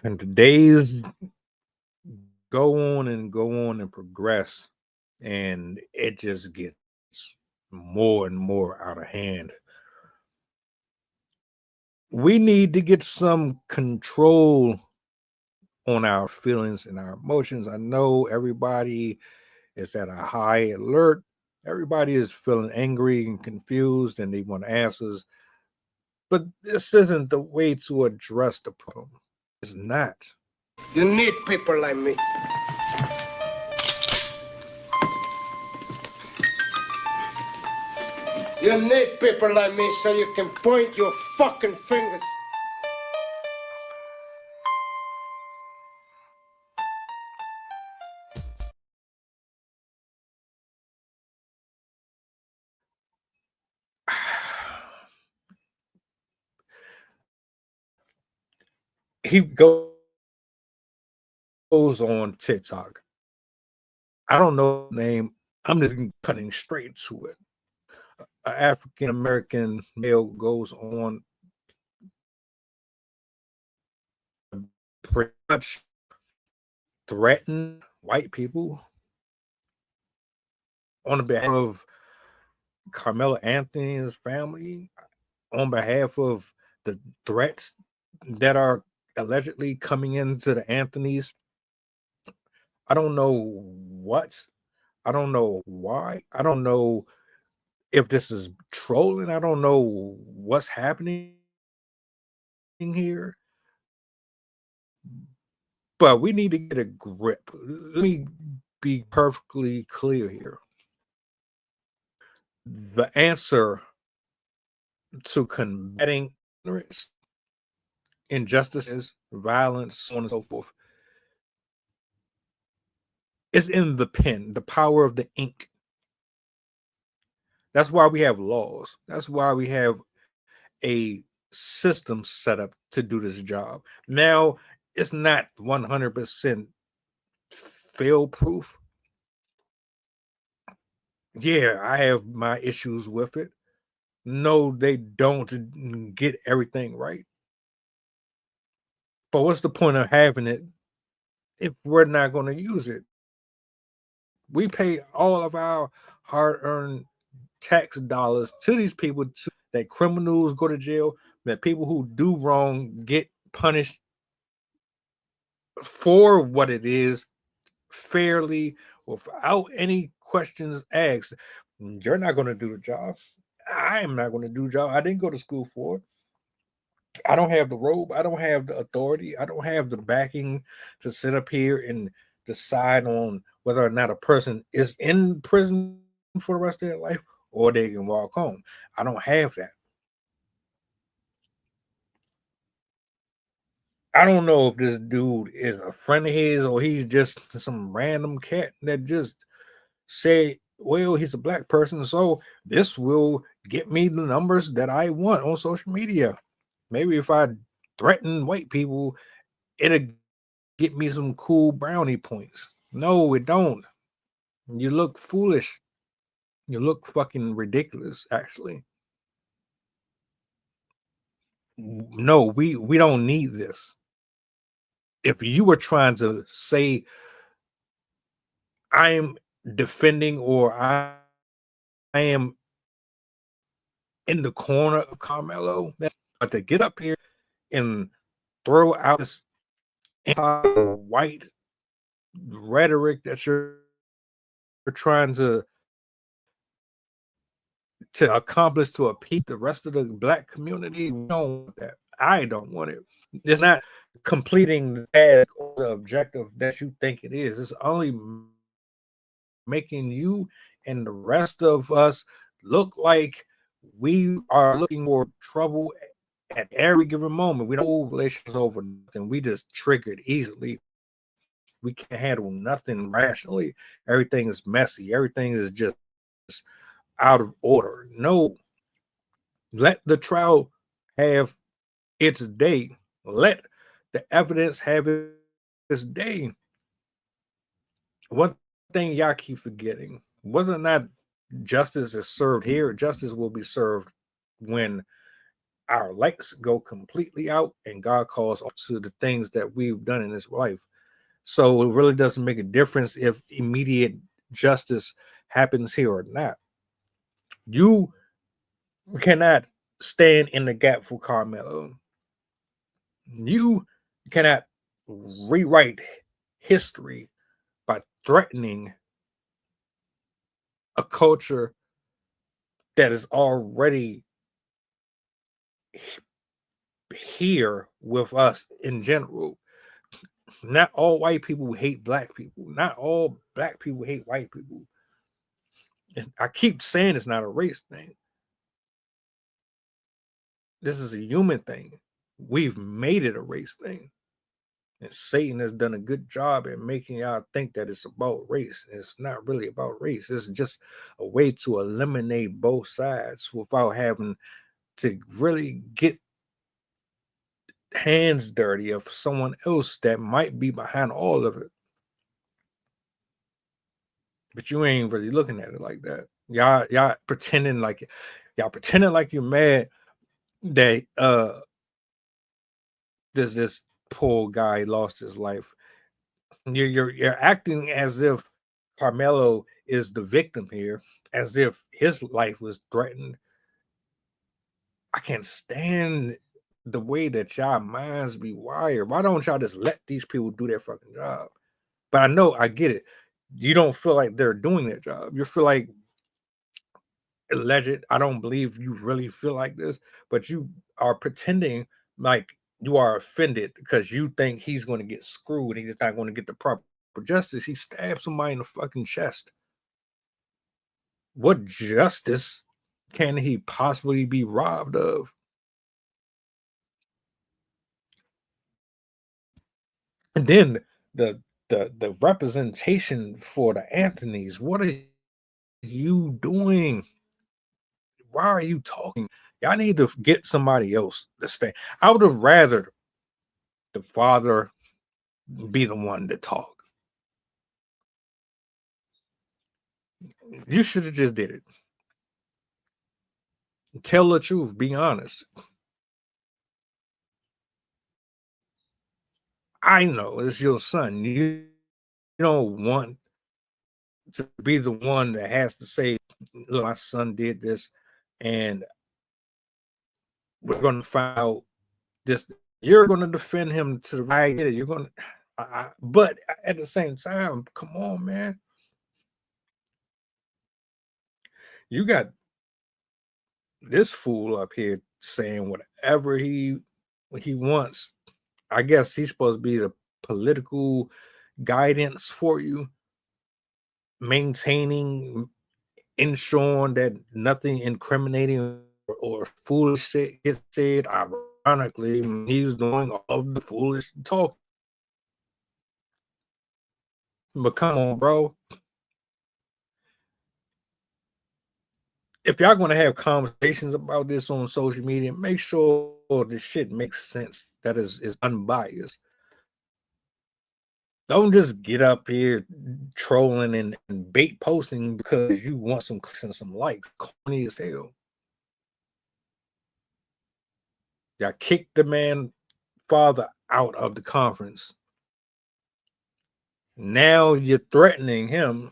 And the days go on and progress, and it just gets more and more out of hand. We need to get some control on our feelings and our emotions. I know everybody is at a high alert. Everybody is feeling angry and confused and they want answers. But this isn't the way to address the problem. It's not. You need people like me. You need people like me so you can point your fucking fingers. He goes on TikTok. I don't know the name. I'm just cutting straight to it. An African American male goes on pretty much threaten white people on behalf of Carmelo Anthony's family, on behalf of the threats that are allegedly coming into the Anthony's. I don't know what. I don't know why. I don't know if this is trolling. I don't know what's happening here. But we need to get a grip. Let me be perfectly clear here. The answer to combating ignorance, injustices, violence, so on and so forth, is in the pen, the power of the ink. That's why we have laws. That's why we have a system set up to do this job. Now, it's not 100% fail proof. Yeah, I have my issues with it. No, they don't get everything right. But what's the point of having it if we're not going to use it? We pay all of our hard-earned tax dollars to these people that criminals go to jail, that people who do wrong get punished for what it is fairly without any questions asked. You're not going to do the job. I am not going to do the job. I didn't go to school for it. I don't have the robe. I don't have the authority. I don't have the backing to sit up here and decide on whether or not a person is in prison for the rest of their life or they can walk home. I don't have that. I don't know if this dude is a friend of his or he's just some random cat that just say, well, he's a black person, so this will get me the numbers that I want on social media. Maybe if I threaten white people, it'll get me some cool brownie points. No, it don't. You look foolish. You look fucking ridiculous, actually. No, we don't need this. If you were trying to say I am defending or I am in the corner of Carmelo, but to get up here and throw out this anti-white rhetoric that you're trying to accomplish to appease the rest of the black community, we don't want that. I don't want it. It's not completing the task or the objective that you think it is. It's only making you and the rest of us look like we are looking for trouble at every given moment. We don't hold relations over nothing. We just triggered easily. We can't handle nothing rationally. Everything is messy. Everything is just out of order. No, let the trial have its day. Let the evidence have its day. One thing y'all keep forgetting, whether or not justice is served here, justice will be served when our lights go completely out and God calls to the things that we've done in this life. So it really doesn't make a difference if immediate justice happens here or not. You cannot stand in the gap for Karmelo. You cannot rewrite history by threatening a culture that is already here with us in general. Not all white people hate black people. Not all black people hate white people. I keep saying it's not a race thing. This is a human thing. We've made it a race thing. And Satan has done a good job at making y'all think that it's about race. It's not really about race. It's just a way to eliminate both sides without having to really get hands dirty of someone else that might be behind all of it. But you ain't really looking at it like that. Y'all pretending like you're mad that this poor guy lost his life. You're acting as if Karmelo is the victim here, as if his life was threatened. I can't stand the way that y'all minds be wired. Why don't y'all just let these people do their fucking job? But I know, I get it. You don't feel like they're doing their job. You feel like alleged. I don't believe you really feel like this, but you are pretending like you are offended because you think he's going to get screwed. He's not going to get the proper justice. He stabbed somebody in the fucking chest. What justice can he possibly be robbed of? And then the representation for the Anthonys. What are you doing? Why are you talking? Y'all need to get somebody else to stay. I would have rather the father be the one to talk. You should have just did it. Tell the truth. Be honest. I know it's your son. You don't want to be the one that has to say, look, my son did this, and we're going to find out this. You're going to defend him to the right. You're going to, but at the same time, come on, man. You got this fool up here saying whatever he wants. I guess he's supposed to be the political guidance for you, maintaining, ensuring that nothing incriminating or foolish gets said. Ironically, he's doing all of the foolish talk. But come on, bro. If y'all going to have conversations about this on social media, make sure this shit makes sense, that is unbiased. Don't just get up here trolling and bait posting because you want some clicks and some likes. Corny as hell. Y'all kicked the man father out of the conference. Now you're threatening him.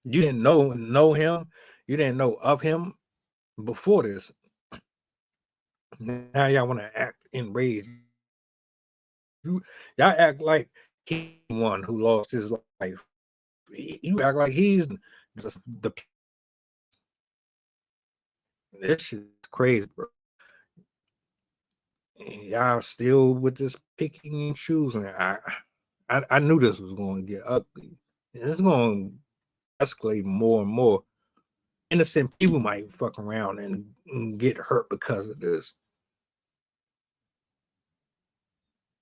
You didn't know him. You didn't know of him before this. Now y'all want to act enraged. Y'all act like he's the one who lost his life. You act like he's the. This shit is crazy, bro. And y'all still with this picking and choosing. I knew this was going to get ugly. It's going to escalate more and more. Innocent people might fuck around and get hurt because of this.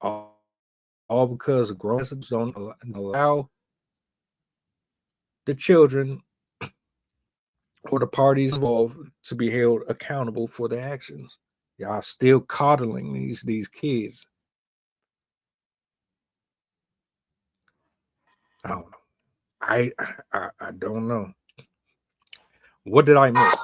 All because grown-ups don't allow the children or the parties involved to be held accountable for their actions. Y'all still coddling these kids. I don't know. I don't know. What did I miss?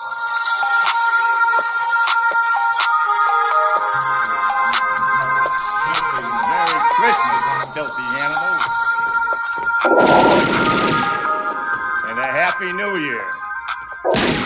And a Happy New Year.